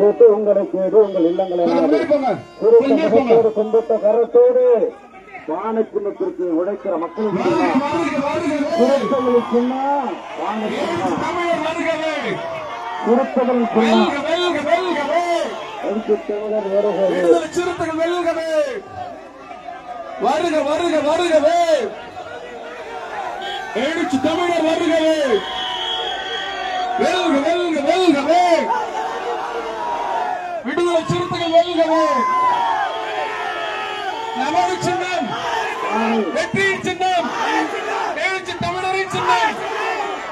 ஓட்டு உங்களை கேடு உங்கள் இல்லங்களை கும்பிட்ட கரத்தோடு வானக்குன்னத்திற்கு உழைக்கிற மக்களுக்கு சொன்னா குருத்தவர்கள் சொன்னா வருக வருக வருகவே எழுச்சி தமிழர் வருகவே வெல்க வெல்க வெல்கவே விடுதலை சிறுத்தைகள் வெல்கவே நமது சின்னம் வெற்றியின் சின்னம் எழுச்சி தமிழரின் சின்னம்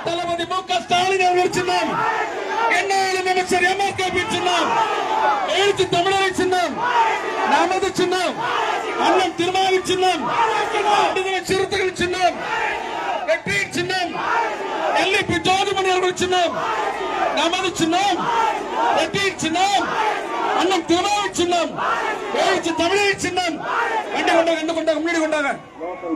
தளபதி மு.க. ஸ்டாலின் அவர்கள் சின்னம் என்னாலும் அமைச்சர் எம்.ஆர்.கே.பி. சின்னம் எழுச்சி தமிழரின் சின்னம் நமது சின்னம் அண்ணன் திருமாவி சின்னம் விடுதலை சிறுத்தைகள் சின்னம் வெற்றியின் சின்னம் எல்.பி. ஜோதிமணி அவர்கள் சின்னம் நமது சின்னம் வெற்றியின் சின்னம் அண்ணன் திருமாவி சின்னம் எழுச்சி தமிழரின் சின்னம் வண்டி கொண்டாங்க ரெண்டு கொண்டாங்க முன்னாடி கொண்டாங்க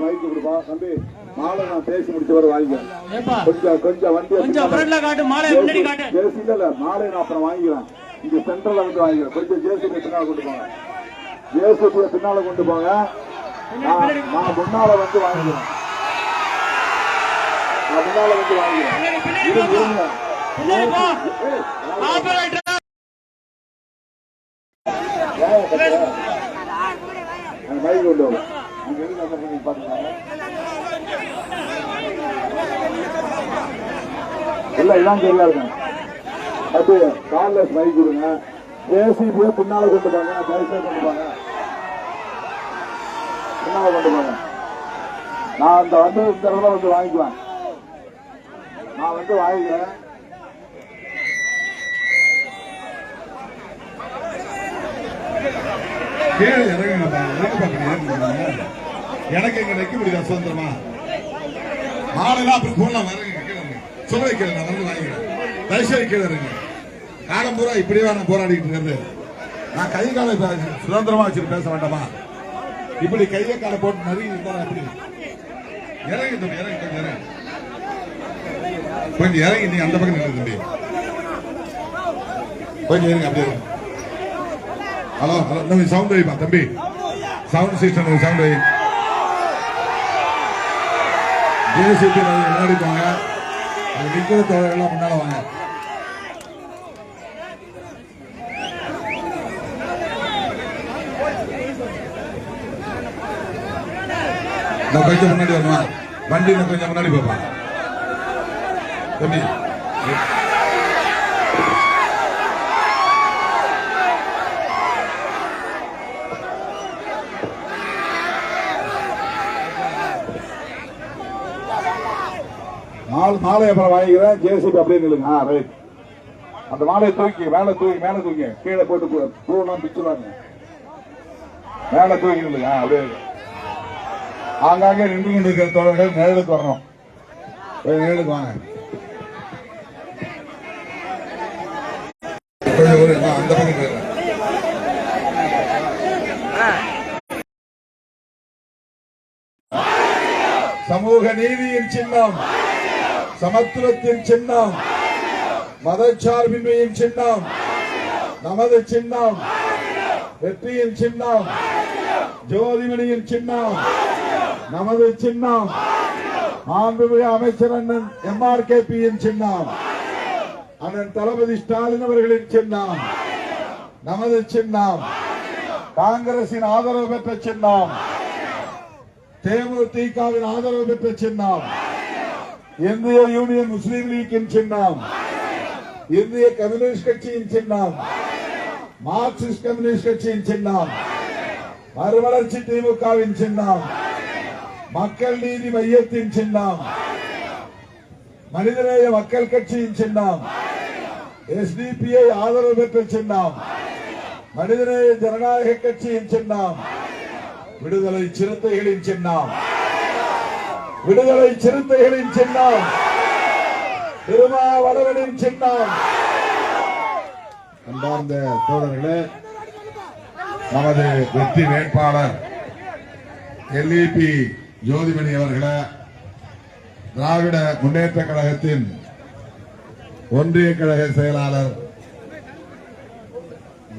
வாங்கி கொடுப்பா தம்பி மாலை நான் பேசி முடிச்ச வரை வாங்கிக்கிறேன் கொஞ்சம் வண்டி கொஞ்சம் ஃப்ரண்ட்ல காட்டு மாலை முன்னாடி காட்டு ஜேசிபி இல்ல மாலை நான் அப்புறம் வாங்கிக்கிறேன் இங்க சென்ட்ரல்ல வந்து வாங்கிக்கிறேன் கொஞ்சம் ஜேசிபி பின்னால கொண்டு போங்க ஜேசிபி பின்னால கொண்டு போங்க நான் முன்னால வந்து வாங்கிக்கிறேன் நான் முன்னால வந்து வாங்கிக்கிறேன் மைக் கொண்டு போங்க அங்க இருந்து பாத்தீங்கன்னா இல்ல இதான் சரியா இருக்கும் அது கார்லெஸ் மைக் கொடுங்க ஜேசிபியை பின்னால கொண்டு போங்க பைசா கொண்டு போங்க பின்னால கொண்டு போங்க நான் அந்த வந்து இந்த இடத்துல வந்து வாங்கிக்குவேன் நான் வந்து வாங்கிக்கிறேன் எனக்கு எங்க நிக்க முடியாது சுதந்திரமா மாலைலாம் அப்படி போடலாம் சொல்ல வைக்கிறேன் நான் வந்து வாங்கிக்கிறேன் தயவுசெய்து கீழே இருங்க காலம் பூரா இப்படியே நான் போராடிட்டு இருக்கிறது நான் கை காலை சுதந்திரமா வச்சுட்டு பேச வேண்டாமா இப்படி கையை காலை போட்டு நறுக்கி இருந்தா எப்படி இறங்கி தம்பி இறங்கி கொஞ்சம் இறங்கி கொஞ்சம் இறங்கி நீ அந்த பக்கம் நின்று தம்பி கொஞ்சம் இருங்க அப்படியே ஹலோ ஹலோ தம்பி சவுண்ட் வைப்பா தம்பி சவுண்ட் சிஸ்டம் சவுண்ட் வை ஜேசிபி முன்னாடி போங்க நிக்கிற தோழர்கள்லாம் முன்னால வாங்க நான் கொஞ்சம் முன்னாடி வருமா வண்டி கொஞ்சம் முன்னாடி போப்பா தம்பி மாலை அப்புறம் வாங்கிக்கிறேன் ஜேசிபி அப்படியே நில்லுங்க ரைட் அந்த மாலையை தூக்கி மேல தூக்கி கீழே போட்டு பூலாம் பிச்சுவாங்க மேல தூக்கி நில்லுங்க அப்படியே ஆங்காங்கே நின்று கொண்டு இருக்கிற தோழர்கள் நிழலுக்கு வரணும் நிழலுக்கு வாங்க அந்த பக்கம் சமூக நீதியின் சின்னம் சமத்துவத்தின் சின்னம் மதச்சார்பின்மையின் சின்னம் நமது சின்னம் வெற்றியின் சின்னம் ஜோதிமணியின் சின்னம் நமது சின்னம் மாண்புமிகு அமைச்சர் அண்ணன் எம்.ஆர்.கே.பி.யின் சின்னம் அண்ணன் தளபதி ஸ்டாலின் அவர்களின் சின்னம் நமது சின்னம் காங்கிரசின் ஆதரவு பெற்ற சின்னம் தேமுதிகவின் ஆதரவு பெற்ற சின்னம் இந்திய யூனியன் முஸ்லீம் லீக்கின் சின்னம் இந்திய கம்யூனிஸ்ட் கட்சியின் சின்னம் மார்க்சிஸ்ட் கம்யூனிஸ்ட் கட்சியின் சின்னம் மறுமலர்ச்சி திமுகவின் சின்னம் மக்கள் நீதி மையத்தின் சின்னம் மனிதநேய மக்கள் கட்சியின் சின்னம் எஸ்டிபிஐ ஆதரவு பெற்ற சின்னம் மனிதநேய ஜனநாயக கட்சியின் சின்னம் விடுதலை சிறுத்தைகளின் சின்னம் விடுதலை சிறுத்தைகளின் சின்னம் திருமாவளவனின் சின்னம். அன்பார்ந்த தோழர்களே, நமது வெற்றி வேட்பாளர் எல்.பி. ஜோதிமணி அவர்களை திராவிட முன்னேற்ற கழகத்தின் ஒன்றிய கழக செயலாளர்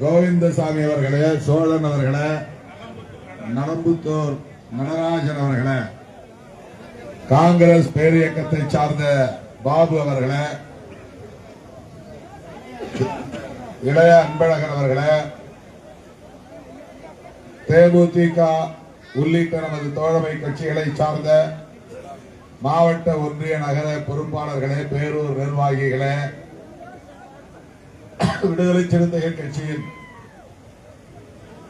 கோவிந்தசாமி அவர்களே, சோழன் அவர்களே, நடம்புத்தூர் நடராஜன் அவர்களே, காங்கிரஸ் பேரியக்கத்தை சார்ந்த பாபு அவர்களே, இளைய அன்பழகன் அவர்களே, தேமுதிக உள்ளிட்ட நமது தோழமை கட்சிகளை சார்ந்த மாவட்ட ஒன்றிய நகர பொறுப்பாளர்களே, பேரூர் நிர்வாகிகளே, விடுதலை சிறுத்தைகள் கட்சியின்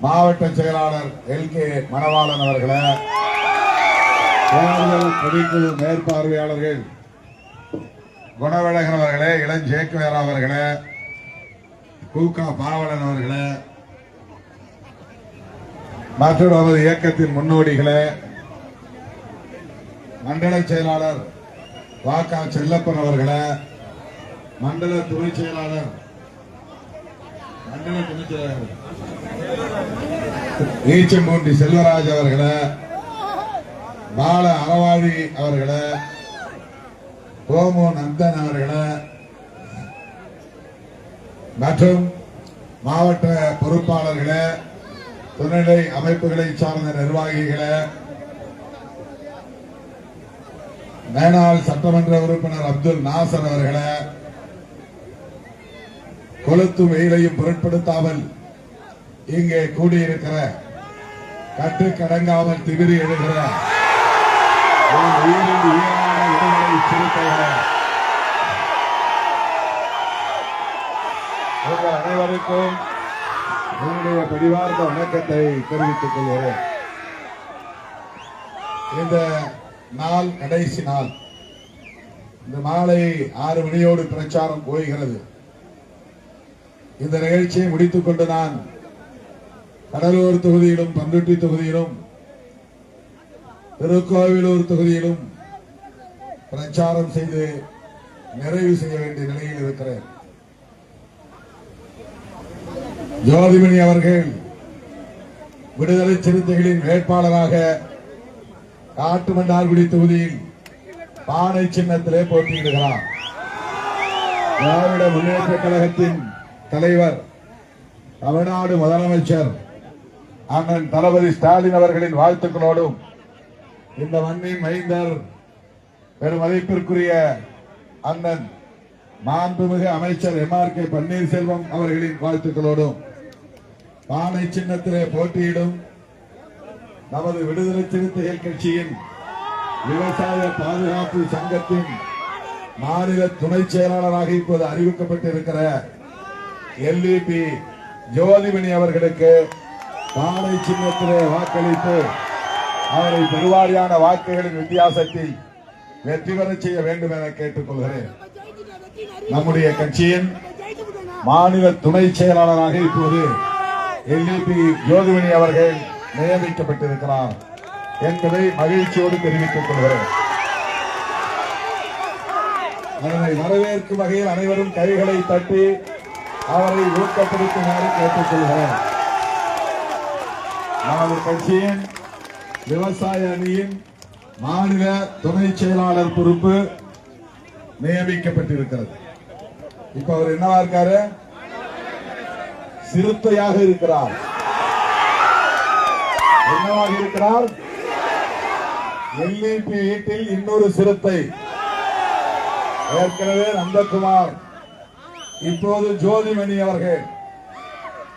மாவட்ட செயலாளர் LK மணவாளன் அவர்களே, தேர்தல் பொதுக்குழு மேற்பார்வையாளர்கள் குணவழகன் அவர்களே, இளஞ்சேக்குவேரா அவர்களே, கூகா பாவலன் அவர்களே, மற்றும் நமது இயக்கத்தின் முன்னோடிகளே, மண்டல செயலாளர் வாக்கா செல்லப்பன் அவர்களே, மண்டல துணை செயலாளர் ஈச்சம்பூண்டி செல்வராஜ் அவர்களே, பால அறவாழி அவர்களே, கோமு நந்தன் அவர்களே, மற்றும் மாவட்ட பொறுப்பாளர்களே, துணைநிலை அமைப்புகளை சார்ந்த நிர்வாகிகளே, மேனாள் சட்டமன்ற உறுப்பினர் அப்துல் நாசர் அவர்களே, கொளுத்து வெயிலையும் பொருட்படுத்தாமல் இங்கே கூடியிருக்கிற கட்டுக்கடங்காமல் திமிரி எழுகிற உயிரின் உயிரான விடுதலை சிறுத்தைகளே, உங்கள் அனைவருக்கும் என்னுடைய பரிவார்ந்த வணக்கத்தை தெரிவித்துக் கொள்கிறேன். இந்த நாள் கடைசி நாள். இந்த மாலை 6 மணியோடு பிரச்சாரம் போகிறது. இந்த நிகழ்ச்சியை முடித்துக் கொண்டு நான் கடலூர் தொகுதியிலும், பண்ருட்டி தொகுதியிலும், திருக்கோவிலூர் தொகுதியிலும் பிரச்சாரம் செய்து நிறைவு செய்ய வேண்டிய நிலையில் இருக்கிறேன். ஜோதிமணி அவர்கள் விடுதலை சிறுத்தைகளின் வேட்பாளராக காட்டுமன்னார்குடி தொகுதியில் பானை சின்னத்திலே போட்டியிடுகிறார். திராவிட முன்னேற்ற கழகத்தின் தலைவர், தமிழ்நாடு முதலமைச்சர் அண்ணன் தளபதி ஸ்டாலின் அவர்களின் வாழ்த்துக்களோடும், இந்த மண்ணின் மைந்தர் பெரும் மதிப்பிற்குரிய அண்ணன் மாண்புமிகு அமைச்சர் MRK பன்னீர்செல்வம் அவர்களின் வாழ்த்துக்களோடும் பானை சின்னத்திலே போட்டியிடும் நமது விடுதலை சிறுத்தைகள் கட்சியின் விவசாய பாதுகாப்பு சங்கத்தின் மாநில துணை செயலாளராக இப்போது அறிவிக்கப்பட்டிருக்கிற LEP ஜோதிமணி அவர்களுக்கு பானை சின்னத்திலே வாக்களித்து அவரை பெருவாரியான வாக்குகளின் வித்தியாசத்தில் வெற்றி பெறச் செய்ய வேண்டும் என கேட்டுக் கொள்கிறேன். நம்முடைய கட்சியின் மாநில துணை செயலாளராக இப்போது LEP ஜோதிமணி அவர்கள் நியமிக்கப்பட்டிருக்கிறார் என்பதை மகிழ்ச்சியோடு தெரிவித்துக் கொள்கிறேன். அதனை வரவேற்கும் வகையில் அனைவரும் கைகளை தட்டி அவரை ஊக்கப்படுத்துமாறு கேட்டுக் கொள்கிறேன். நமது கட்சியின் விவசாய அணியின் மாநில துணை செயலாளர் பொறுப்பு நியமிக்கப்பட்டிருக்கிறது. இப்ப அவர் என்னவா இருக்காரு? சிறுத்தையாக இருக்கிறார். என்னவாக இருக்கிறார்? LEP வீட்டில் இன்னொரு சிறுத்தை. ஏற்கனவே நந்தகுமார், இப்போது ஜோதிமணி அவர்கள்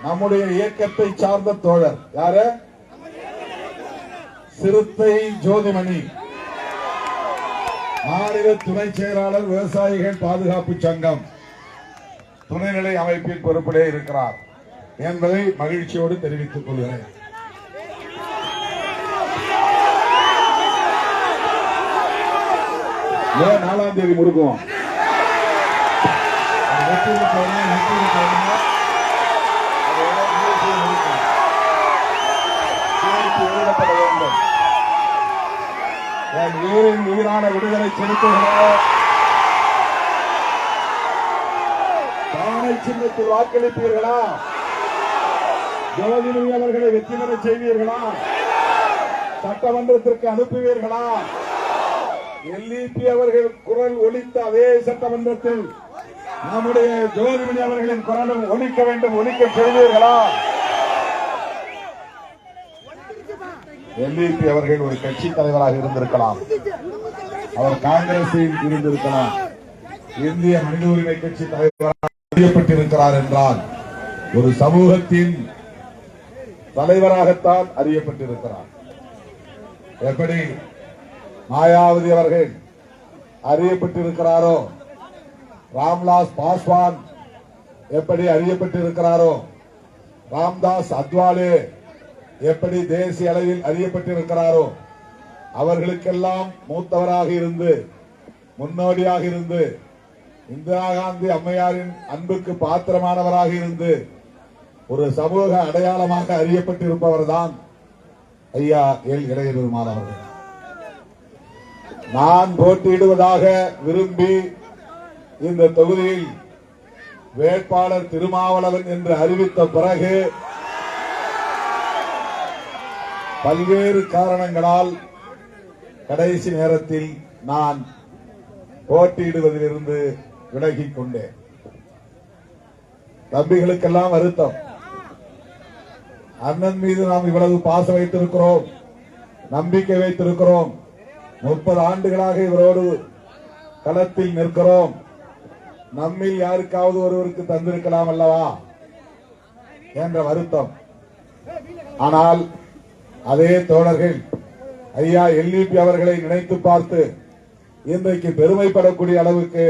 நம்முடைய இயக்கத்தை சார்ந்த தோழர். யாரு? சிறுத்தை ஜோதிமணி, மாநில துணை செயலாளர், விவசாயிகள் பாதுகாப்பு சங்கம் துணைநிலை அமைப்பின் பொறுப்பிலே இருக்கிறார் என்பதை மகிழ்ச்சியோடு தெரிவித்துக் கொள்கிறேன். ஏன் 4ஆம் தேதி முடுக்குவோம்? உயிரின் உயிரான விடுதலை சிறுத்தைகளே, பானை சின்னத்தில் வாக்களிப்பீர்களா? ஜோதிமணி அவர்களை வெற்றி பெற செய்வீர்களா? சட்டமன்றத்திற்கு அனுப்புவீர்களா? LEP அவர்கள் குரல் ஒலித்த அதே சட்டமன்றத்தில் நம்முடைய ஜோதிமணி அவர்களின் குரலும் ஒலிக்க வேண்டும், ஒலிக்க செய்வீர்களா? எல்இபி அவர்கள் ஒரு கட்சி தலைவராக இருந்திருக்கலாம், அவர் காங்கிரஸில் இருந்திருக்கலாம், இந்திய மனித உரிமை கட்சி தலைவராக அறியப்பட்டிருக்கிறார் என்றால் ஒரு சமூகத்தின் தலைவராகத்தான் அறியப்பட்டிருக்கிறார். எப்படி மாயாவதி அவர்கள் அறியப்பட்டிருக்கிறாரோ, ராம்விலாஸ் பாஸ்வான் எப்படி அறியப்பட்டிருக்கிறாரோ, ராம்தாஸ் அத்வாலே எப்படி தேசிய அளவில் அறியப்பட்டிருக்கிறாரோ, அவர்களுக்கெல்லாம் மூத்தவராக இருந்து முன்னோடியாக இருந்து இந்திரா காந்தி அம்மையாரின் அன்புக்கு பாத்திரமானவராக இருந்து ஒரு சமூக அடையாளமாக அறியப்பட்டிருப்பவர் தான் ஐயா எல் இளைய பெருமாள் அவர்கள். நான் போட்டியிடுவதாக விரும்பி இந்த தொகுதியில் வேட்பாளர் திருமாவளவன் என்று அறிவித்த பிறகு பல்வேறு காரணங்களால் கடைசி நேரத்தில் நான் போட்டியிடுவதிலிருந்து விலகிக் கொண்டேன். தம்பிகளுக்கெல்லாம் வருத்தம். அண்ணன் மீது நாம் இவ்வளவு பாசம் வைத்திருக்கிறோம், நம்பிக்கை வைத்திருக்கிறோம், 30 ஆண்டுகளாக இவரோடு களத்தில் நிற்கிறோம், நம்மில் யாருக்காவது ஒருவருக்கு தந்திருக்கலாம் அல்லவா என்ற வருத்தம். ஆனால் அதே தோழர்கள் ஐயா எல்இபி அவர்களை நினைத்து பார்த்து இன்றைக்கு பெருமைப்படக்கூடிய அளவுக்கு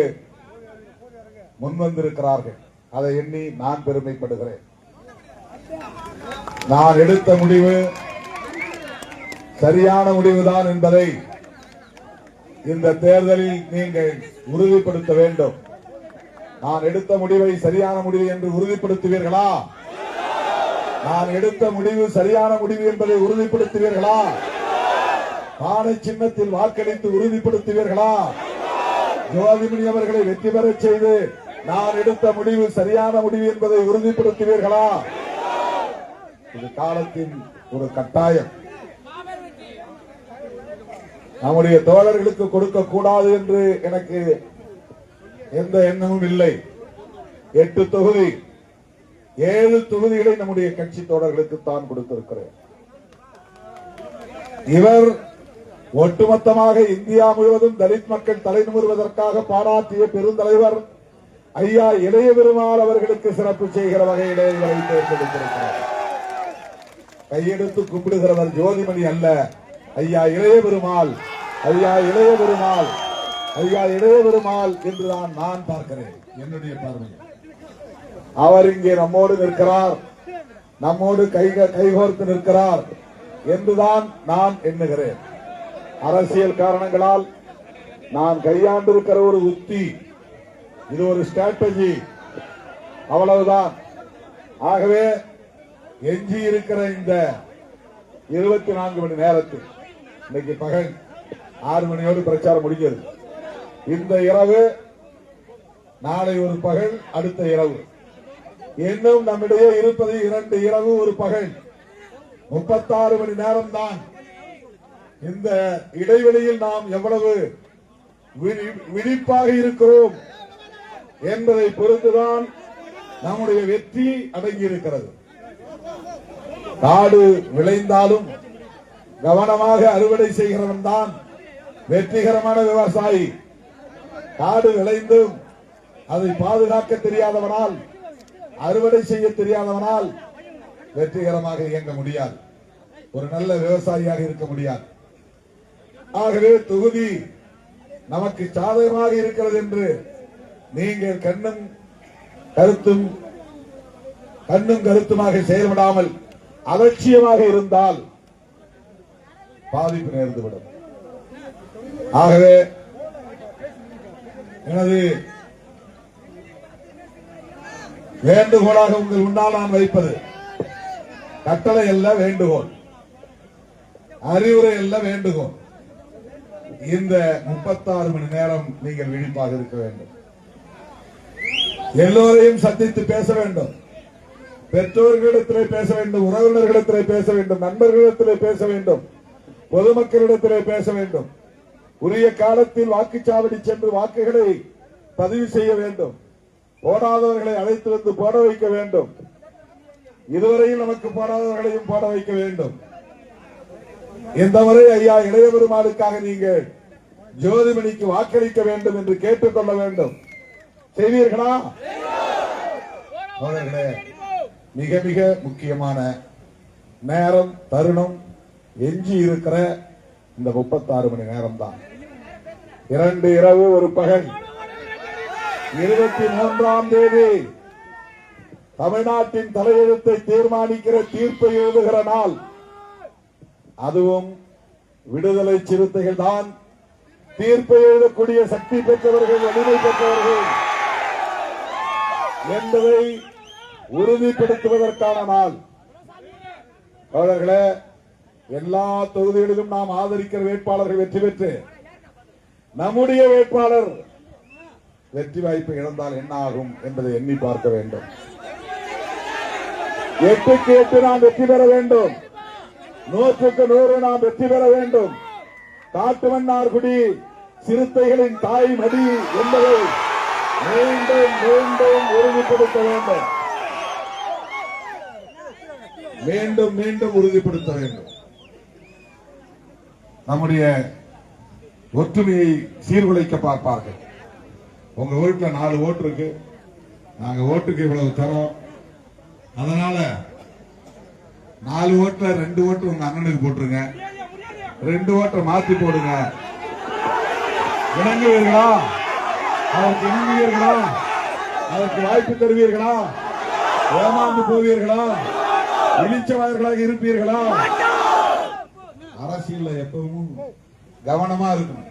முன்வந்திருக்கிறார்கள். அதை எண்ணி நான் பெருமைப்படுகிறேன். நான் எடுத்த முடிவு சரியான முடிவுதான் என்பதை இந்த தேர்தலில் நீங்கள் உறுதிப்படுத்த வேண்டும். நான் எடுத்த முடிவை சரியான முடிவு என்று உறுதிப்படுத்துவீர்களா? நான் எடுத்த முடிவு சரியான முடிவு என்பதை உறுதிப்படுத்துவீர்களா? பானை சின்னத்தில் வாக்களித்து உறுதிப்படுத்துவீர்களா? ஜோதிமணி அவர்களை வெற்றி பெறச் செய்து நான் எடுத்த முடிவு சரியான முடிவு என்பதை உறுதிப்படுத்துவீர்களா? இது காலத்தின் ஒரு கட்டாயம். நம்முடைய தோழர்களுக்கு கொடுக்க கூடாது என்று எனக்கு எந்த எண்ணமும் இல்லை. 8 தொகுதி 7 தொகுதிகளை நம்முடைய கட்சி தோழர்களுக்கு தான் கொடுத்திருக்கிறேன். இவர் ஒட்டுமொத்தமாக இந்தியா முழுவதும் தலித் மக்கள் தலை நிமிர்வதற்காக பாராட்டிய பெருந்தலைவர் ஐயா இளைய பெருமாள் அவர்களுக்கு சிறப்பு செய்கிற வகையிலே இவரை தேர்ந்தெடுத்திருக்கிறார். கையெடுத்து கும்பிடுகிறவர் ஜோதிமணி அல்ல, ஐயா இளைய பெருமாள், ஐயா இளைய பெருமாள், ஐயா இளைய பெருமாள் என்றுதான் நான் பார்க்கிறேன். என்னுடைய பார்வை அவர் இங்கே நம்மோடு நிற்கிறார், நம்மோடு கைகோர்த்து நிற்கிறார் என்றுதான் நான் எண்ணுகிறேன். அரசியல் காரணங்களால் நான் கையாண்டிருக்கிற ஒரு உத்தி, இது ஒரு ஸ்ட்ராட்டஜி, அவ்வளவுதான். ஆகவே எஞ்சி இருக்கிற இந்த 24 மணி நேரத்தில் இன்னைக்கு பகல் 6 மணியோடு பிரச்சாரம் முடிக்கிறது. இந்த இரவு, நாளை ஒரு பகல், அடுத்த இரவு, இன்னும் நம்மிடையே இருப்பது 2 இரவு, ஒரு பகல், 36 மணி நேரம் தான். இந்த இடைவெளியில் நாம் எவ்வளவு விழிப்பாக இருக்கிறோம் என்பதை பொறுத்துதான் நம்முடைய வெற்றி அடங்கியிருக்கிறது. காடு விளைந்தாலும் கவனமாக அறுவடை செய்கிறவன் தான் வெற்றிகரமான விவசாயி. காடு விளைந்தும் அதை பாதுகாக்க தெரியாதவனால், அறுவடை செய்ய தெரியாதவனால் வெற்றிகரமாக இயங்க முடியாது, ஒரு நல்ல விவசாயியாக இருக்க முடியாது. ஆகவே தொகுதி நமக்கு சாதகமாக இருக்கிறது என்று நீங்கள் கண்ணும் கருத்துமாக செயல்படாமல் அலட்சியமாக இருந்தால் பாதிப்பு நேர்ந்துவிடும். ஆகவே எனது வேண்டுகோளாக உங்கள் முன்னால் நான் வைப்பது கட்டளை அல்ல, வேண்டுகோள், அறிவுரை அல்ல, வேண்டுகோள். இந்த 36 மணி நேரம் நீங்கள் விழிப்பாக இருக்க வேண்டும். எல்லோரையும் சந்தித்து பேச வேண்டும். பெற்றோர்களிடத்திலே பேச வேண்டும், உறவினர்களிடத்திலே பேச வேண்டும், நண்பர்களிடத்திலே பேச வேண்டும், பொதுமக்களிடத்திலே பேச வேண்டும். உரிய காலத்தில் வாக்குச்சாவடி சென்று வாக்குகளை பதிவு செய்ய வேண்டும். போடாதவர்களை அழைத்து வந்து போட வைக்க வேண்டும். இதுவரையில் நமக்கு போடாதவர்களையும் போட வைக்க வேண்டும். இந்த முறை ஐயா இளைய பெருமாளுக்காக நீங்கள் ஜோதிமணிக்கு வாக்களிக்க வேண்டும் என்று கேட்டுக்கொள்ள வேண்டும். செய்வீர்களா? மிக மிக முக்கியமான நேரம், தருணம் எஞ்சி இருக்கிற இந்த 36 மணி நேரம் தான். 2 இரவு 1 பகல். 23ஆம் தேதி தமிழ்நாட்டின் தலையெழுத்தை தீர்மானிக்கிற தீர்ப்பை எழுதுகிற நாள். அதுவும் விடுதலை சிறுத்தைகள் தான் தீர்ப்பை எழுதக்கூடிய சக்தி பெற்றவர்கள், வலிமை பெற்றவர்கள் என்பதை உறுதிப்படுத்துவதற்கான நாள். அவர்களே, எல்லா தொகுதிகளிலும் நாம் ஆதரிக்கிற வேட்பாளர்கள் வெற்றி பெற்று நம்முடைய வேட்பாளர் வெற்றி வாய்ப்பை இழந்தால் என்ன ஆகும் என்பதை எண்ணி பார்க்க வேண்டும். 8க்கு 8 நாம் வெற்றி பெற வேண்டும். 100க்கு 100 நாம் வெற்றி பெற வேண்டும். காட்டுமன்னார்குடி சிறுத்தைகளின் தாய் மடி என்பதை மீண்டும் மீண்டும் உறுதிப்படுத்த வேண்டும். மீண்டும் மீண்டும் உறுதிப்படுத்த வேண்டும். நம்முடைய ஒற்றுமையை சீர்குலைக்க பார்ப்பார்கள். உங்க வீட்டுல 4 ஓட்டு இருக்கு, நாங்க ஓட்டுக்கு இவ்வளவு தரோம், அதனால 4 ஓட்டுல 2 ஓட்டு உங்க அண்ணனுக்கு போட்டுருங்க, 2 ஓட்டை மாத்தி போடுங்க. இணங்குவீர்களா? அதற்கு இணங்குவீர்களா? அதற்கு வாய்ப்பு தருவீர்களா? ஏமாந்து போவீர்களா? இழிச்சவாயர்களாக இருப்பீர்களா? அரசியல்ல எப்பவும் கவனமா இருக்கும்.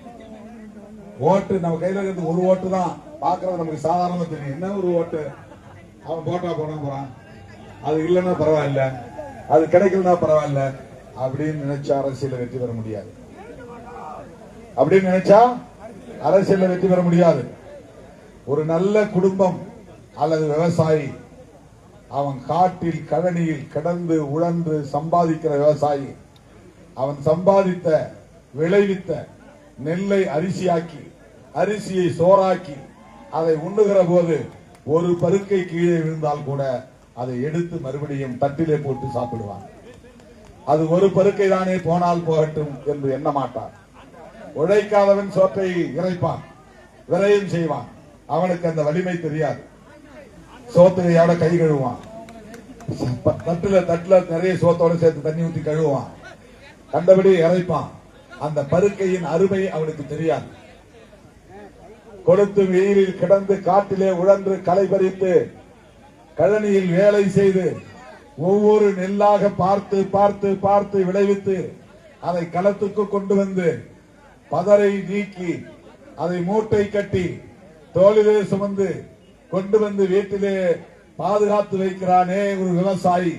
ஓட்டு நம்ம கையில இருந்து 1 ஓட்டு தான் பாக்குறது நமக்கு சாதாரணமா தெரியும். என்ன 1 ஓட்டு, அவன் போட்டா போறான், அது இல்லைன்னா பரவாயில்ல, அது கிடைக்கலன்னா பரவாயில்ல அப்படின்னு நினைச்சா அரசியல்ல வெற்றி பெற முடியாது. அப்படின்னு நினைச்சா அரசியல்ல வெற்றி பெற முடியாது. ஒரு நல்ல குடும்பம் அல்லது விவசாயி, அவன் காட்டில் கழனியில் கிடந்து உழன்று சம்பாதிக்கிற விவசாயி, அவன் சம்பாதித்த விளைவித்த நெல்லை அரிசியாக்கி, அரிசியை சோறாக்கி அதை உண்ணுகிற போது ஒரு பருக்கை கீழே விழுந்தால் கூட அதை எடுத்து மறுபடியும் தட்டிலே போட்டு சாப்பிடுவான். அது ஒரு பருக்கை தானே போனால் போகட்டும் என்று எண்ண மாட்டான். உழைக்காதவன் சோற்றை இறைப்பான், விரையும் செய்வான். அவனுக்கு அந்த வலிமை தெரியாது. சோத்தையோட கை கழுவான், தட்டுல நிறைய சோத்தோட சேர்த்து தண்ணி ஊற்றி கழுவான், கண்டபடி இறைப்பான். அந்த பருக்கையின் அருமை அவனுக்கு தெரியாது. கொடுத்து வெயிலில் கிடந்து காட்டிலே உழன்று களை பறித்து கழனியில் வேலை செய்து ஒவ்வொரு நெல்லாக பார்த்து பார்த்து பார்த்து விளைவித்து அதை களத்துக்கு கொண்டு வந்து பதரை நீக்கி அதை மூட்டை கட்டி தோளிலே சுமந்து கொண்டு வந்து வீட்டிலே பாதுகாத்து வைக்கிறானே ஒரு விவசாயி,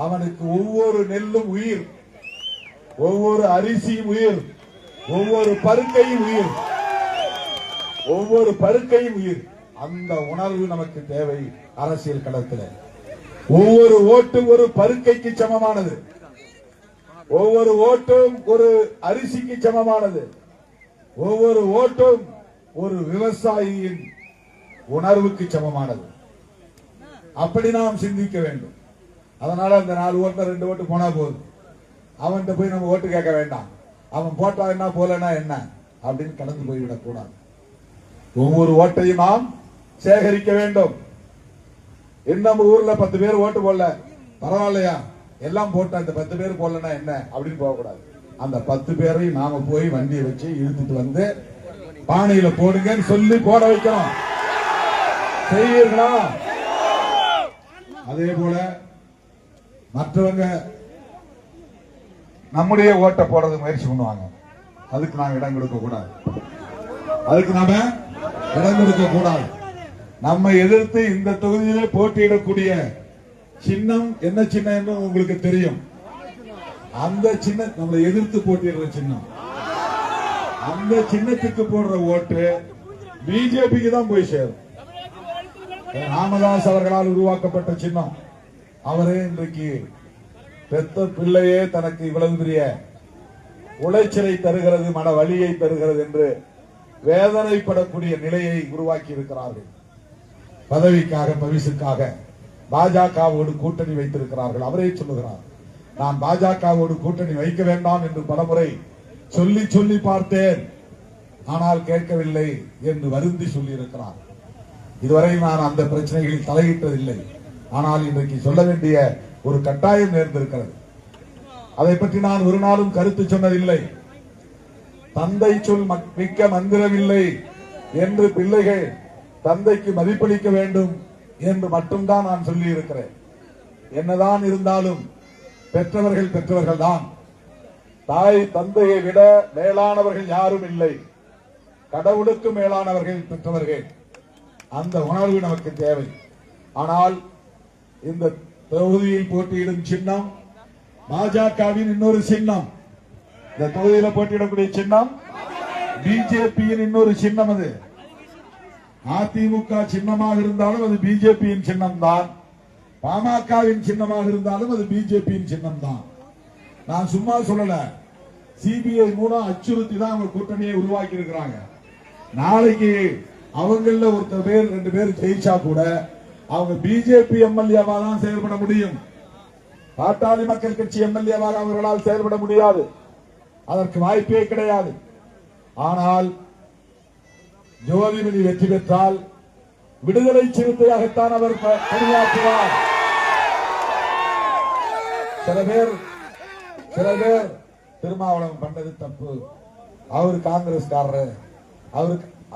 அவனுக்கு ஒவ்வொரு நெல்லும் உயிர், ஒவ்வொரு அரிசியும் உயிர், ஒவ்வொரு பருக்கையும் உயிர், ஒவ்வொரு பருக்கையும் உயிர். அந்த உணர்வு நமக்கு தேவை. அரசியல் களத்தில் ஒவ்வொரு ஓட்டும் ஒரு பருக்கைக்கு சமமானது, ஒவ்வொரு ஓட்டும் ஒரு அரிசிக்கு சமமானது, ஒவ்வொரு ஓட்டும் ஒரு விவசாயியின் உணர்வுக்கு சமமானது. அப்படி நாம் சிந்திக்க வேண்டும். அதனால அந்த 4 ஓட்டுல 2 ஓட்டு போனா போதும், அவன்கிட்ட போய் நம்ம ஓட்டு கேட்க வேண்டாம். அவன் போட்டா என்ன போலனா என்ன அப்படின்னு கடந்து போய்விடக் கூடாது. ஒவ்வொரு ஓட்டையும் நாம் சேகரிக்க வேண்டும். நம்ம ஊர்ல 10 பேர் ஓட்டு போடல, பரவாயில்லையா, எல்லாம் போட்ட அந்த 10 பேர் போடலன்னா என்ன அப்படின்னு போகக்கூடாது. அந்த 10 பேரையும் நாம போய் வண்டியை வச்சு இழுத்துட்டு வந்து பானையில போடுங்கன்னு சொல்லி போட வைக்கணும். செய்வீர்களா? அதே போல மற்றவங்க நம்முடைய ஓட்டை போடுறது முயற்சி பண்ணுவாங்க, அதுக்கு நாம் இடம் கொடுக்க கூடாது. அதுக்கு நாம இடம் கொடுக்க கூடாது. நம்ம எதிர்த்து இந்த தொகுதியிலே போட்டியிடக்கூடிய சின்னம் என்ன சின்னம் என்று உங்களுக்கு தெரியும். அந்த சின்ன நம்மளை எதிர்த்து போட்டியிடுற சின்னம், அந்த சின்னத்துக்கு போடுற ஓட்டு பிஜேபிக்கு தான் போய் சேரும். ராமதாஸ் அவர்களால் உருவாக்கப்பட்ட சின்னம். அவரே இன்றைக்கு பெத்த பிள்ளையே தனக்கு இவ்வளவு பெரிய உளைச்சலை தருகிறது, மன வலியை தருகிறது என்று வேதனைப்படக்கூடிய நிலையை உருவாக்கி இருக்கிறார்கள். பதவிக்காக பரிசுக்காக பாஜகவோடு கூட்டணி வைத்திருக்கிறார்கள். அவரே சொல்லுகிறார், நான் பாஜகவோடு கூட்டணி வைக்க வேண்டாம் என்று பலமுறை சொல்லி சொல்லி பார்த்தேன், ஆனால் கேட்கவில்லை என்று வருந்தி சொல்லியிருக்கிறார். இதுவரை நான் அந்த பிரச்சனைகளில் தலையிட்டதில்லை. ஆனால் இன்றைக்கு சொல்ல வேண்டிய ஒரு கட்டாயம் நேர்ந்திருக்கிறது. அதை பற்றி நான் ஒரு நாளும் கருத்து சொன்னதில்லை. தந்தை சொல் மிக்க மந்திரமில்லை என்று பிள்ளைகள் தந்தைக்கு மதிப்பளிக்க வேண்டும் என்று மட்டும்தான் நான் சொல்லி இருக்கிறேன். என்னதான் இருந்தாலும் பெற்றவர்கள் பெற்றவர்கள் தான். தாய் தந்தையை விட மேலானவர்கள் யாரும் இல்லை. கடவுளுக்கு மேலானவர்கள் பெற்றவர்கள். அந்த உணர்வு நமக்கு தேவை. ஆனால் இந்த தொகுதியில் போட்டியிடும் சின்னம் பாஜகவின் இன்னொரு சின்னம். இந்த தொகுதியில் போட்டியிடக்கூடிய சின்னம் பிஜேபியின் இன்னொரு சின்னம். அது அதிமுக சின்னமாக இருந்தாலும் அது பிஜேபியின் சின்னம் தான். பாமகவின் சின்னமாக இருந்தாலும் அது பிஜேபியின் சின்னம் தான். நான் சும்மா சொல்லல. சிபிஐ மூலம் அச்சுறுத்தி தான் அவங்க கூட்டணியை உருவாக்கி இருக்கிறாங்க. நாளைக்கு அவங்கள ஒருத்தர் பேர் 2 பேர் ஜெயிச்சா கூட அவங்க பிஜேபி எம்எல்ஏவா தான் செயல்பட முடியும். பாட்டாளி மக்கள் கட்சி எம்எல்ஏவாக அவர்களால் செயல்பட முடியாது. அதற்கு வாய்ப்பே கிடையாது. ஆனால் ஜோதிமணி வெற்றி பெற்றால் விடுதலை சிறுத்தையாகத்தான் அவர் பணியாற்றுவார். சில பேர் திருமாவளவன் பண்ணது தப்பு, அவரு காங்கிரஸ்காரர்,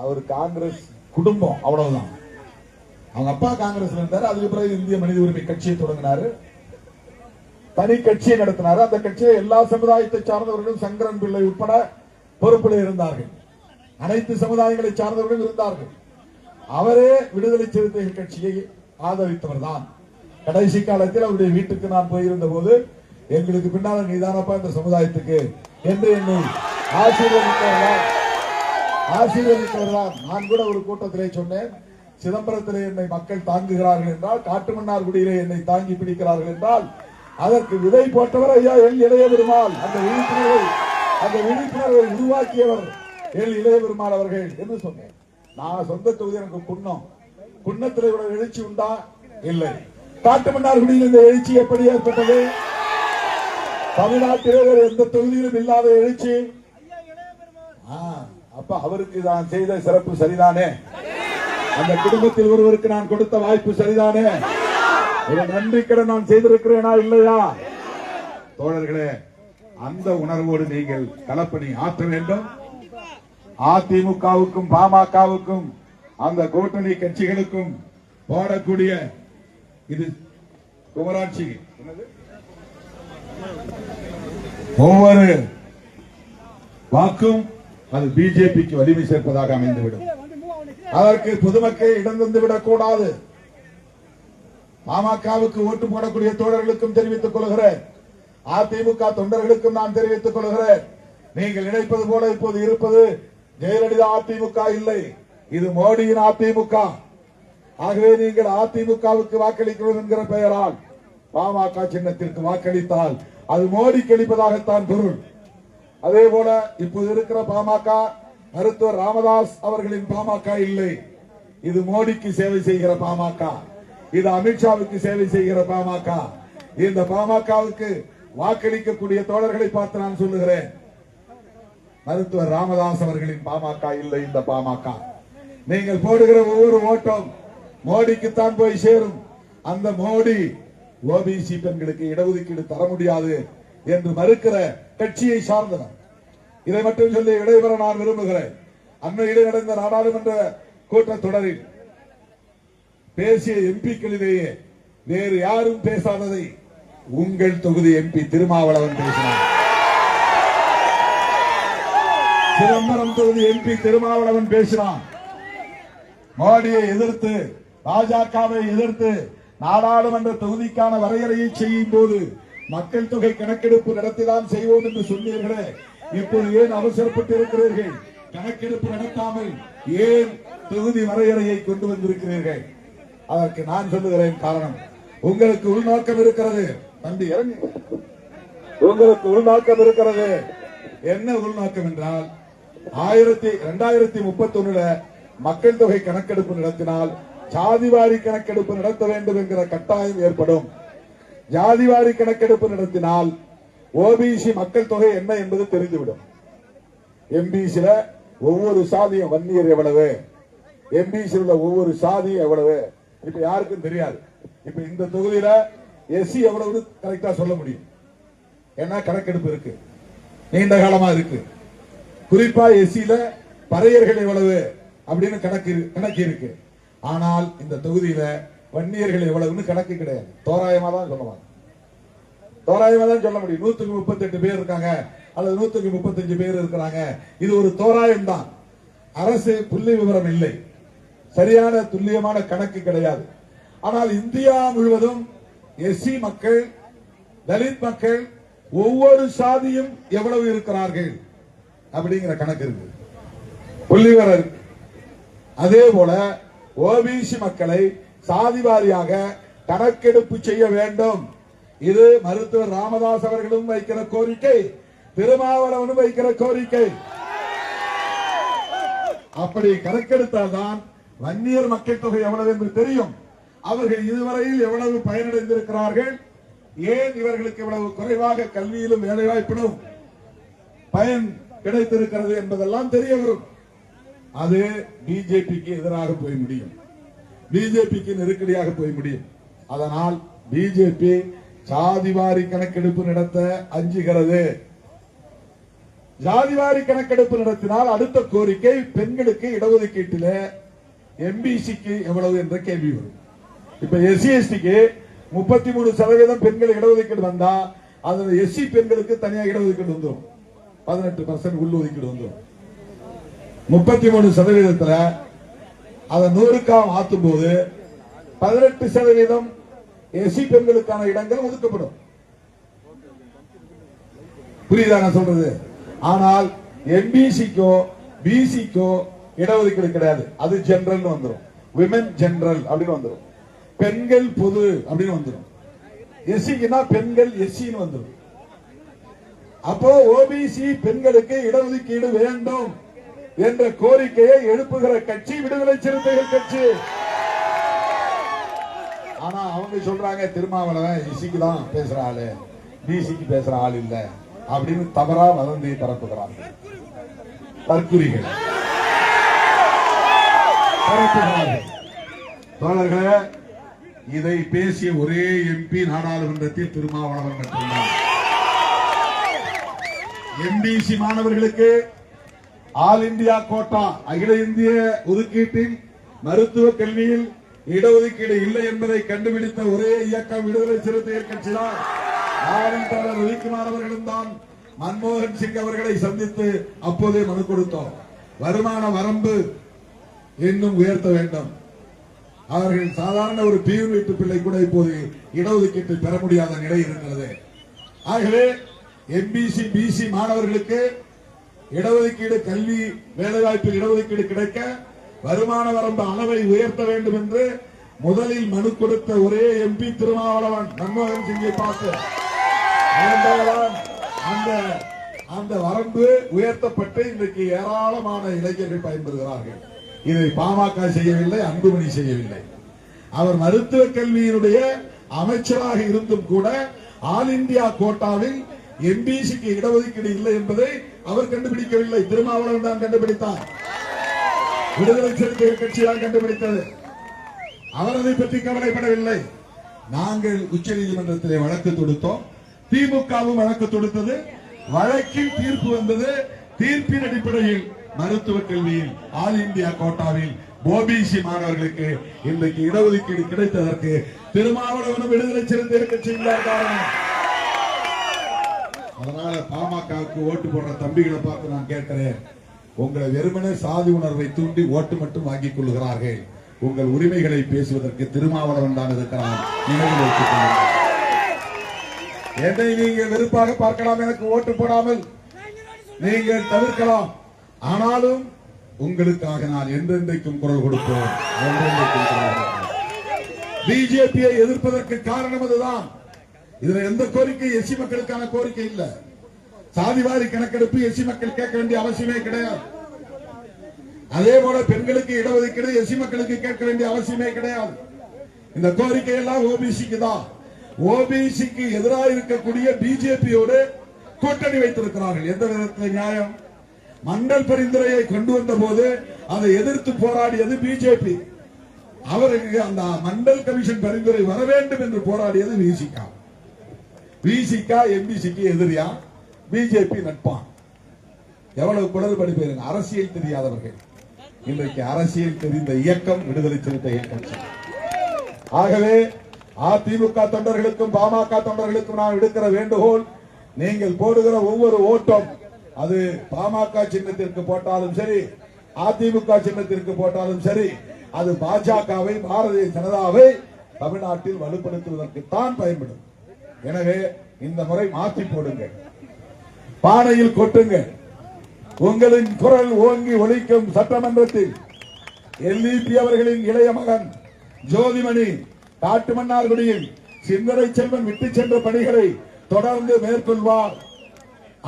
அவரு காங்கிரஸ் குடும்பம், அவ்வளவுதான். அவங்க அப்பா காங்கிரஸ்ல இருந்தாரு. அதுக்கு பிறகு இந்திய மனித உரிமை கட்சியை தொடங்கினாரு, தனி கட்சியை நடத்தினாரு. அந்த கட்சியை எல்லா சமுதாயத்தை சார்ந்தவர்களும் சங்கரன் பிள்ளை உட்பட பொறுப்பில் இருந்தார்கள். அனைத்து சமுதாயங்களை சார்ந்தவர்களும் இருந்தார்கள். அவரே விடுதலை சிறுத்தைகள் கட்சியை ஆதரித்தவர் தான். கடைசி காலத்தில் அவருடைய வீட்டுக்கு நான் போயிருந்த போது எங்களுக்கு பின்னால நீதானப்பா இந்த சமுதாயத்துக்கு என்று என்னை ஆசீர்வதித்தவர்தான். நான் கூட ஒரு கூட்டத்திலே சொன்னேன், சிதம்பரத்திலே என்னை மக்கள் தாங்குகிறார்கள் என்றால், காட்டுமன்னார்குடியிலே என்னை தாங்கி பிடிக்கிறார்கள் என்றால் அதற்கு விதை போட்டவர் ஐயா எல் இளைய பெருமாள். அந்த விழிப்புணர்வை உருவாக்கியவர் எல் இளைய பெருமாள் அவர்கள் என்று சொன்னேன். நான் சொந்த தொகுதி எனக்கு குன்னத்தில் இவ்வளவு எழுச்சி உண்டா? இல்லை. காட்டுமன்னார்குடியில் இந்த எழுச்சி எப்படி ஏற்பட்டது? தமிழ்நாட்டிலே வேறு எந்த தொகுதியிலும் இல்லாத எழுச்சி. அப்ப அவருக்கு நான் செய்த சிறப்பு சரிதானே? அந்த குடும்பத்தில் ஒருவருக்கு நான் கொடுத்த வாய்ப்பு சரிதானே? ஒரு நன்றி கடன் நான் செய்திருக்கிறேனா இல்லையா? தோழர்களே, அந்த உணர்வோடு நீங்கள் களப்பணி ஆற்ற வேண்டும். அதிமுகவுக்கும் பாமகவுக்கும் அந்த கூட்டணி கட்சிகளுக்கும் போடக்கூடிய இது குமராட்சி ஒவ்வொரு வாக்கும் அது பிஜேபிக்கு வலிமை சேர்ப்பதாக அமைந்துவிடும். அதற்கு பொதுமக்கள் இடம் தந்துவிடக் கூடாது. பாமகவுக்கு ஓட்டு போடக்கூடிய தோழர்களுக்கும் தெரிவித்துக் கொள்கிறேன், அதிமுக தொண்டர்களுக்கும் நான் தெரிவித்துக் கொள்கிறேன், நீங்கள் நினைப்பது போல இப்போது இருப்பது ஜெயலலிதா அதிமுக இல்லை, இது மோடியின் அதிமுக. ஆகவே நீங்கள் அதிமுகவுக்கு வாக்களிக்கிறோம் என்கிற பெயரால் பாமக சின்னத்திற்கு வாக்களித்தால் அது மோடிக்கு அளிப்பதாகத்தான் பொருள். அதே போல இப்போது இருக்கிற பாமக மருத்துவர் ராமதாஸ் அவர்களின் பாமக இல்லை, இது மோடிக்கு சேவை செய்கிற பாமக, இது அமித்ஷாவுக்கு சேவை செய்கிற பாமக. இந்த பாமகவுக்கு வாக்களிக்கக்கூடிய தோழர்களை பார்த்து நான் சொல்லுகிறேன், மருத்துவர் ராமதாஸ் அவர்களின் பாமக இல்லை இந்த பாமக. நீங்கள் போடுகிற ஒவ்வொரு ஓட்டம் மோடிக்குத்தான் போய் சேரும். அந்த மோடி ஓபிசி பெண்களுக்கு இடஒதுக்கீடு தர முடியாது என்று மறுக்கிற கட்சியை சார்ந்தவர். இதை மட்டும் சொல்லி இடைவெற நான் விரும்புகிறேன். அண்மையிலே நடந்த நாடாளுமன்ற கூட்டத்தொடரில் பேசிய எம்பிக்களிலேயே வேறு யாரும் பேசாததை உங்கள் தொகுதி எம்பி திருமாவளவன் பேசினார். சிதம்பரம் தொகுதி எம்பி திருமாவளவன் பேசினான். மோடியை எதிர்த்து, பாஜகவை எதிர்த்து நாடாளுமன்ற தொகுதிக்கான வரையறையை செய்யும் போது மக்கள் தொகை கணக்கெடுப்பு நடத்திதான் செய்வோம் என்று சொன்னீர்களே, இப்போது ஏன் அவசரப்பட்டு இருக்கிறீர்கள்? கணக்கெடுப்பு நடத்தாமல் ஏன் தொகுதி வரையறையை கொண்டு வந்திருக்கிறீர்கள்? அதற்கு நான் சொல்லுகிறேன் காரணம், உங்களுக்கு உள்நோக்கம் இருக்கிறது. தம்பி இறங்கு, உங்களுக்கு உள்நோக்கம் இருக்கிறது. என்ன உள்நோக்கம் என்றால் 2031 மக்கள் தொகை கணக்கெடுப்பு நடத்தினால் சாதிவாரி கணக்கெடுப்பு நடத்த வேண்டும் என்கிற கட்டாயம் ஏற்படும். ஜாதிவாரி கணக்கெடுப்பு நடத்தினால் ஓபிசி மக்கள் தொகை என்ன என்பது தெரிந்துவிடும். எம்பிசில ஒவ்வொரு சாதியும் வன்னியர் எவ்வளவு, எம்பிசில ஒவ்வொரு சாதியும் எவ்வளவு இப்ப யாருக்கும் தெரியாது. இப்ப இந்த தொகுதியில எஸ்சி எவ்வளவு கரெக்டா சொல்ல முடியும். ஏன்னா கணக்கெடுப்பு இருக்கு, நீண்ட காலமா இருக்கு. குறிப்பா எஸ்சில பறையர்கள் எவ்வளவு அப்படின்னு கணக்கு இருக்கு. ஆனால் இந்த தொகுதியில வன்னியர்கள் எவ்வளவுன்னு கணக்கு கிடையாது. தோராயமா தான் சொல்லுவாங்க, தோராயமா தான் சொல்ல முடியும். 138 பேர் இருக்காங்க அல்லது 135 பேர் இருக்கிறாங்க. இது ஒரு தோராயம் தான். அரசு புள்ளி விவரம் இல்லை, சரியான துல்லியமான கணக்கு கிடையாது. ஆனால் இந்தியா முழுவதும் எஸ்சி மக்கள், தலித் மக்கள் ஒவ்வொரு சாதியும் எவ்வளவு இருக்கிறார்கள் அப்படிங்கிற கணக்கு இருக்கு, புள்ளி விவரம் இருக்கு. அதே போல ஓபிசி மக்களை சாதி வாரியாக கணக்கெடுப்பு செய்ய வேண்டும். இது மருத்துவர் ராமதாஸ் அவர்களும் வைக்கிற கோரிக்கை, திருமாவளவனும் வைக்கிற கோரிக்கை. அப்படி கணக்கெடுத்தால்தான் வன்னியர் மக்கள் தொகை எவ்வளவு என்று தெரியும். அவர்கள் இதுவரையில் எவ்வளவு பயனடைந்திருக்கிறார்கள், ஏன் இவர்களுக்கு இவ்வளவு குறைவாக கல்வியிலும் வேலைவாய்ப்பிலும் பயன் கிடைத்திருக்கிறது என்பதெல்லாம் தெரிய வரும். அது பிஜேபிக்கு எதிராக போய் முடியும், பிஜேபிக்கு நெருக்கடியாக போய் முடியும். அதனால் பிஜேபி சாதிவாரி கணக்கெடுப்பு நடத்த அஞ்சுகிறது. ஜாதிவாரி கணக்கெடுப்பு நடத்தினால் அடுத்த கோரிக்கை பெண்களுக்கு இடஒதுக்கீட்டில் எம்பிசிக்கு எவ்வளவு என்ற கேள்வி வரும். இப்ப எஸ்சி எஸ்டிக்கு 33% பெண்கள் இடஒதுக்கீடு வந்தா அதுல எஸ்சி பெண்களுக்கு தனியாக இடஒதுக்கீடு வந்துடும், 18% உள்ஒதுக்கீடு வந்துடும். 33% அதை 100க்கா மாற்றும் போது 18% எஸ்சி பெண்களுக்கான இடங்கள் ஒதுக்கப்படும். புரியுதா நான் சொல்றது? ஆனால் எம்பிசிக்கோ பிசிக்கோ இடஒதுக்கீடு கிடையாது. அது ஜெனரல் வந்துடும், விமென் ஜெனரல் அப்படின்னு வந்துடும், பெண்கள் பொது அப்படின்னு வந்துடும். எஸ்சிக்குனா பெண்கள் எஸ்சின்னு வந்துடும். அப்போ ஓபிசி பெண்களுக்கு இடஒதுக்கீடு வேண்டும் என்ற கோரிக்கையை எழுப்புகிற கட்சி விடுதலை சிறுத்தைகள் கட்சி. ஆனா அவங்க சொல்றாங்க திருமாவளவன் எஸ்சிக்கு தான் பேசுற ஆளு, பிசிக்கு பேசுற ஆள் இல்ல அப்படின்னு தவறா வதந்தியை பரப்புகிறாங்க. தற்குறிகள் தோழர்களே, இதை பேசிய ஒரே எம்பி நாடாளுமன்றத்தில் திருமாவளவன் மட்டும்தான். எம்பிசி மாணவர்களுக்கு ஆல் இந்தியா கோட்டா, அகில இந்திய ஒதுக்கீட்டில் மருத்துவ கல்வியில் இடஒதுக்கீடு இல்லை என்பதை கண்டுபிடித்த ஒரே இயக்கம் விடுதலை சிறுத்தைகள் கட்சிதான். ஆளுநர் ரவிக்குமார் அவர்களும் தான் மன்மோகன் சிங் அவர்களை சந்தித்து அப்போதே மனு கொடுத்தோம். வருமான வரம்பு இன்னும் உயர்த்த வேண்டும். அவர்கள் சாதாரண ஒரு பியூன் வீட்டு பிள்ளை கூட இப்போது இடஒதுக்கீட்டை பெற முடியாத நிலை இருக்கிறது. ஆகவே எம்பிசி பிசி மாணவர்களுக்கு இடஒதுக்கீடு, கல்வி வேலைவாய்ப்பில் இடஒதுக்கீடு கிடைக்க வருமான வரம்பு அளவை உயர்த்த வேண்டும் என்று முதலில் மனு கொடுத்த ஒரே எம்பி திருமாவளவன். மன்மோகன் சிங்கை பார்த்து அந்த வரம்பு உயர்த்தப்பட்டு இன்றைக்கு ஏராளமான இளைஞர்கள் பயன்பெறுகிறார்கள். இதை பாமக செய்யவில்லை, அன்புமணி செய்யவில்லை. அவர் மருத்துவ கல்வியினுடைய அமைச்சராக இருந்தும் கூட ஆல் இந்தியா கோட்டாவில் எம்பிசிக்கு இடஒதுக்கீடு இல்லை என்பதை அவர் கண்டுபிடிக்கவில்லை, திருமாவளவன் தான் கண்டுபிடித்தார். விடுதலை சிறுத்தைகள் கட்சி தான் கண்டுபிடித்தது. அவர் அதை பற்றி கவலைப்படவில்லை. நாங்கள் உச்சநீதிமன்றத்திலே வழக்கு தொடுத்தோம், திமுகவும் வழக்கு தொடுத்தது. வழக்கில் தீர்ப்பு வந்தது. தீர்ப்பின் அடிப்படையில் மருத்துவ கல்வியில் ஆல் இந்தியா கோட்டாவில் ஓபிசி மாணவர்களுக்கு இன்றைக்கு இடஒதுக்கீடு கிடைத்ததற்கு திருமாவளவனும் விடுதலை சிறுத்தைகள் கட்சியும் காரணம். அதனால பாமகவுக்கு ஓட்டு போடுற தம்பிகளை பார்த்து நான் கேட்கிறேன், உங்களை வெறுமனே சாதி உணர்வை தூண்டி ஓட்டு மட்டும் வாங்கிக் கொள்கிறார்கள். உங்கள் உரிமைகளை பேசுவதற்கு திருமாவளவன் தான் இருக்கிறார். நினைவில் வைத்துக் கொள்ளுங்கள். என்னை நீங்கள் வெறுப்பாக பார்க்கலாம், எனக்கு ஓட்டு போடாமல் நீங்கள் தவிர்க்கலாம். ஆனாலும் உங்களுக்காக நான் என்றென்றைக்கும் குரல் கொடுப்போம். பிஜேபியை எதிர்ப்பதற்கு காரணம் அதுதான். இதுல எந்த கோரிக்கை எஸ்சி மக்களுக்கான கோரிக்கை இல்ல. சாதிவாரி கணக்கெடுப்பு எஸ்சி மக்கள் கேட்க வேண்டிய அவசியமே கிடையாது. அதே போல பெண்களுக்கு இடஒதுக்கீடு எஸ்சி மக்களுக்கு கேட்க வேண்டிய அவசியமே கிடையாது. இந்த கோரிக்கை எல்லாம் ஓபிசிக்கு தான். ஓபிசிக்கு எதிராக இருக்கக்கூடிய பிஜேபியோடு கூட்டணி வைத்திருக்கிறார்கள். எந்த விதத்தில் நியாயம்? மண்டல் பரிந்துரையை கொண்டு வந்த போது அதை எதிர்த்து போராடியது பிஜேபி. அவருக்கு அந்த மண்டல் கமிஷன் பரிந்துரை வர வேண்டும் என்று போராடியது விசிகா. விசிகா எம்பிசிக்கு எதிரியா, பிஜேபி நட்பான். எவ்வளவு குளறுபடி பேருங்க. அரசியல் தெரியாதவர்கள். இன்றைக்கு அரசியல் தெரிந்த இயக்கம் விடுதலை சிறுத்தைகள் கட்சி. ஆகவே அதிமுக தொண்டர்களுக்கும் பாமக தொண்டர்களுக்கும் நான் விடுக்கிற வேண்டுகோள், நீங்கள் போடுகிற ஒவ்வொரு ஓட்டம் அது பாமக சின்னத்திற்கு போட்டாலும் சரி, அதிமுக சின்னத்திற்கு போட்டாலும் சரி, அது பாஜகவை, பாரதிய ஜனதாவை தமிழ்நாட்டில் வலுப்படுத்துவதற்குத்தான் பயன்படும். எனவே இந்த முறை மாற்றி போடுங்க, பானையில் கொட்டுங்க. உங்களின் குரல் ஓங்கி ஒலிக்கும் சட்டமன்றத்தில் எல்இபி அவர்களின் இளைய மகன் ஜோதிமணி காட்டுமன்னார்குடியில் சிந்தனை செல்வன் விட்டு சென்ற பணிகளை தொடர்ந்து மேற்கொள்வார்.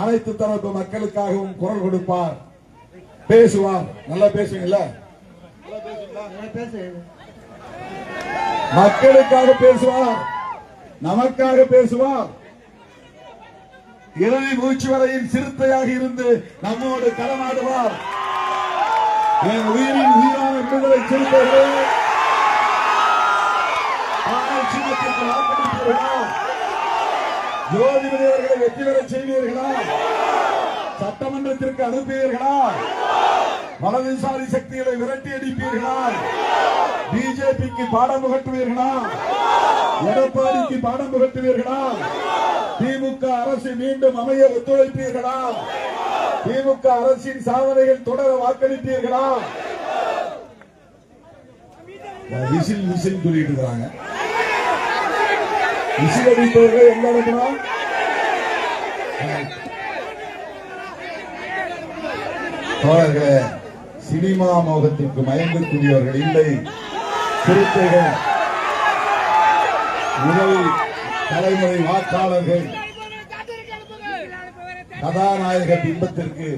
அனைத்து தரப்பு மக்களுக்காகவும் குரல் கொடுப்பார், பேசுவார். நல்லா பேசுவீங்களா? மக்களுக்காக பேசுவார், நமக்காக பேசுவார். இறுதி மூச்சு வரையில் சிறுத்தையாக இருந்து நம்மோடு களமாடுவார். என் உயிரின் உயிரான விடுதலை சிறுத்தைகளே, சின்னத்திற்கு வாக்களிப்பீர்களா? ஜோதிமணி அவர்களை வெற்றி பெற செய்வீர்களா? சட்டமன்றத்திற்கு அனுப்புவீர்களா? வலதுசாரி சக்திகளை விரட்டி அடிப்பீர்களா? பிஜேபிக்கு பாடம் புகட்டுவீர்களா? எடப்பாடிக்கு பாடம் புகட்டுவீர்களா? திமுக அரசு மீண்டும் அமைய ஒத்துழைப்பீர்களா? திமுக அரசின் சாதனைகள் தொடர வாக்களிப்பீர்களா? விசில் விசில் சொல்லிட்டு இருக்காங்க. விசில் அடிப்பவர்கள் எங்க இருக்கணும்? தோழர்களே, சினிமா மோகத்திற்கு மயங்கக்கூடியவர்கள் இல்லை. சிறுத்தைகள், முதல் தலைமுறை வாக்காளர்கள் கதாநாயக பிம்பத்திற்கு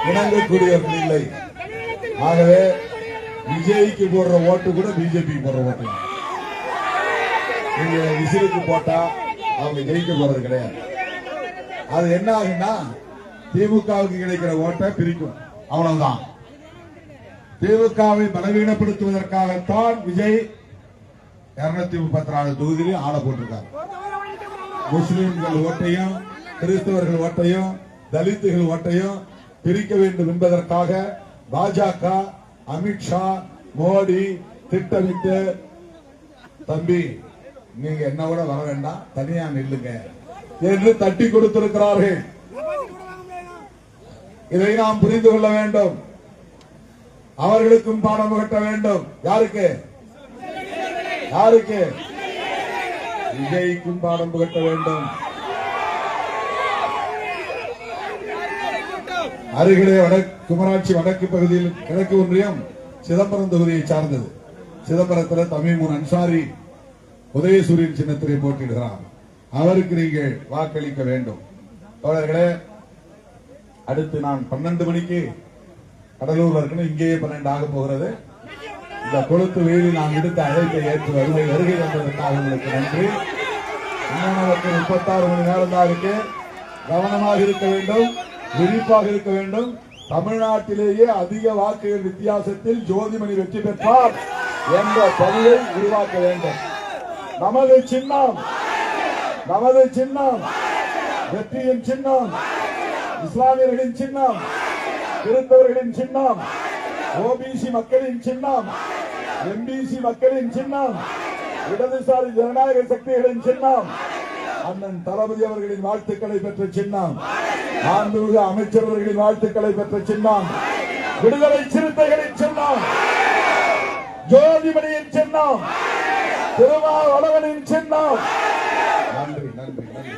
இணங்கக்கூடியவர்கள் இல்லை. ஆகவே விஜய்க்கு போடுற ஓட்டு கூட பிஜேபி போடுற ஓட்டு. நீங்க விசிலுக்கு போட்டா அவங்க ஜெயிக்க போறது கிடையாது. அது என்ன ஆகுன்னா திமுகவுக்கு கிடைக்கிற ஓட்டை பிரிக்கும், அவ்வளவுதான். திமுகவை பலவீனப்படுத்துவதற்காகத்தான் விஜய் 234 தொகுதியிலும் ஆள போட்டிருக்காங்க. முஸ்லிம்கள் ஓட்டையும் கிறிஸ்தவர்கள் ஓட்டையும் தலித்துகள் ஓட்டையும் பிரிக்க வேண்டும் என்பதற்காக பாஜக, அமித்ஷா, மோடி திட்டமிட்டு, தம்பி நீங்க என்ன கூட வர வேண்டாம், தனியா நில்லுங்க என்று தட்டி கொடுத்திருக்கிறார்கள். இதை நாம் புரிந்து கொள்ள வேண்டும். அவர்களுக்கும் பாடம் புகட்ட வேண்டும். யாருக்கு? யாருக்கு? விஜய்க்கும் பாடம் புகட்ட வேண்டும். அருகிலே குமராட்சி வடக்கு பகுதியில் கிழக்கு ஒன்றியம் சிதம்பரம் தொகுதியை சார்ந்தது. சிதம்பரத்தில் தமிமுன் அன்சாரி உதயசூரியன் சின்னத்திலே போட்டியிடுகிறார். அவருக்கு நீங்கள் வாக்களிக்க வேண்டும். தோழர்களே, அடுத்து நான் 12 மணிக்கு கடலூர்ல இருக்கணும். இங்கேயே 12 ஆக போகிறது. இந்த கொளுத்து வெயிலில் நான் எடுத்த அழைப்பை ஏற்று வருகை வந்ததற்காக உங்களுக்கு நன்றி. இன்னொரு 36 மணி நேரம் தான் இருக்கு. கவனமாக இருக்க வேண்டும், விழிப்பாக இருக்க வேண்டும். தமிழ்நாட்டிலேயே அதிக வாக்குகள் வித்தியாசத்தில் ஜோதிமணி வெற்றி பெற்றார் என்ற பதிவை உருவாக்க வேண்டும். நமது சின்னம், நமது சின்னம், வெற்றியின் சின்னம், இஸ்லாமியர்களின் சின்னம், கிறிஸ்தவர்களின் சின்னம், ஓபிசி மக்களின் சின்னம், எம்பிசி மக்களின் சின்னம், இடதுசாரி ஜனநாயக சக்திகளின் சின்னம், அண்ணன் தளபதி அவர்களின் வாழ்த்துக்களை பெற்ற சின்னம், மாண்புமிகு அமைச்சர் அவர்களின் வாழ்த்துக்களை பெற்ற சின்னம், விடுதலை சிறுத்தைகளின் சின்னம், ஜோதிமணியின் சின்னம், திருமாவளவனின் சின்னம். நன்றி, நன்றி, நன்றி.